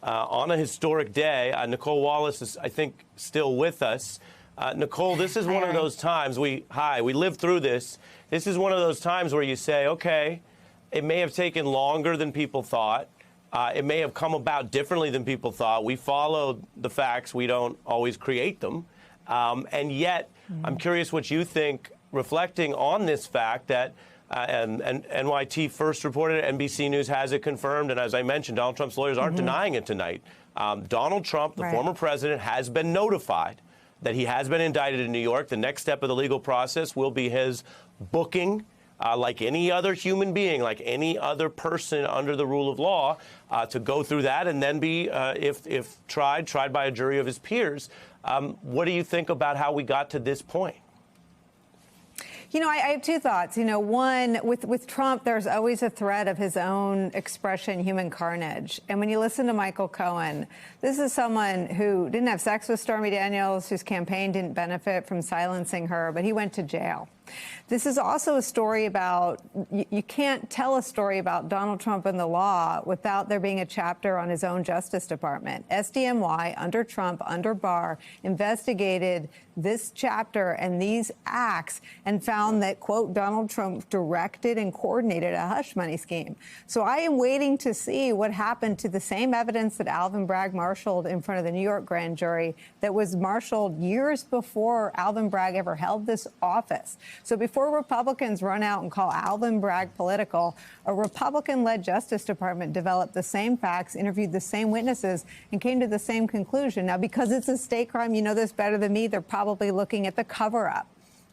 on a historic day. Nicole Wallace is, I think, still with us. Nicole, this is one of those times we lived through this. This is one of those times where you say, okay, it may have taken longer than people thought. It may have come about differently than people thought. We follow the facts. We don't always create them. And yet, I'm curious what you think, reflecting on this fact that and NYT first reported it, NBC News has it confirmed, and as I mentioned, Donald Trump's lawyers aren't denying it tonight. Donald Trump, the former president, has been notified that he has been indicted in New York. The next step of the legal process will be his booking, like any other human being, like any other person under the rule of law, to go through that and then be, if tried by a jury of his peers. What do you think about how we got to this point? You know, I have two thoughts. You know, one, with Trump, there's always a threat of his own expression, human carnage. And when you listen to Michael Cohen, this is someone who didn't have sex with Stormy Daniels, whose campaign didn't benefit from silencing her, but he went to jail. This is also a story about, you can't tell a story about Donald Trump and the law without there being a chapter on his own Justice Department. SDNY, under Trump, under Barr, investigated this chapter and these acts and found that, quote, Donald Trump directed and coordinated a hush money scheme. So I am waiting to see what happened to the same evidence that Alvin Bragg marshaled in front of the New York grand jury that was marshaled years before Alvin Bragg ever held this office. So before Republicans run out and call Alvin Bragg political, a Republican-led Justice Department developed the same facts, interviewed the same witnesses, and came to the same conclusion. Now, because it's a state crime, you know this better than me, they're probably looking at the cover-up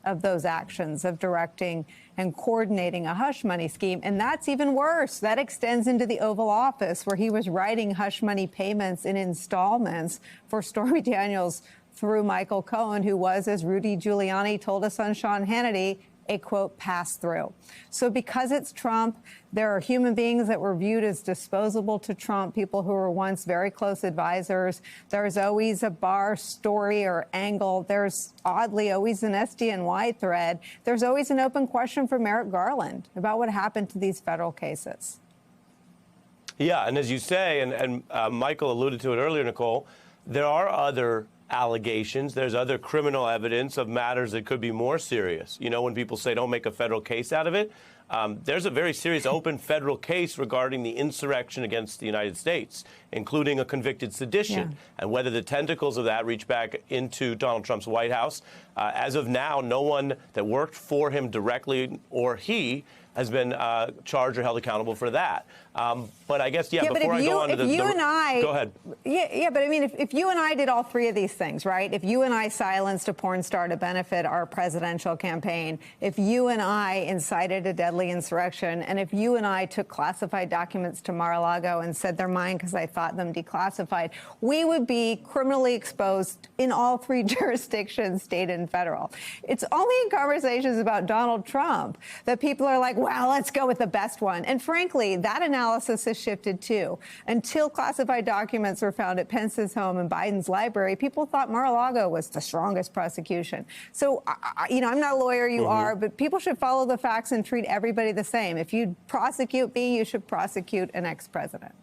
of those actions of directing and coordinating a hush money scheme. And that's even worse. That extends into the Oval Office, where he was writing hush money payments in installments for Stormy Daniels through Michael Cohen, who was, as Rudy Giuliani told us on Sean Hannity, a, quote, pass-through. So because it's Trump, there are human beings that were viewed as disposable to Trump, people who were once very close advisors. There's always a Barr story or angle. There's, oddly, always an SDNY thread. There's always an open question for Merrick Garland about what happened to these federal cases. Yeah, and as you say, and Michael alluded to it earlier, Nicole, there are other allegations. There's other criminal evidence of matters that could be more serious. You know, when people say don't make a federal case out of it, there's a very serious open federal case regarding the insurrection against the United States, including a convicted sedition, and whether the tentacles of that reach back into Donald Trump's White House. As of now, no one that worked for him directly or he has been charged or held accountable for that. But I guess, before I go on to the... Go ahead. Yeah, but I mean, if you and I did all three of these things, right? If you and I silenced a porn star to benefit our presidential campaign, if you and I incited a deadly insurrection, and if you and I took classified documents to Mar-a-Lago and said they're mine because I thought them declassified, we would be criminally exposed in all three jurisdictions, state and federal. It's only in conversations about Donald Trump that people are like, well, let's go with the best one. And frankly, that analysis has shifted too. Until classified documents were found at Pence's home and Biden's library, people thought Mar-a-Lago was the strongest prosecution. So, you know, I'm not a lawyer, you are, but people should follow the facts and treat everybody the same. If you prosecute me, you should prosecute an ex-president.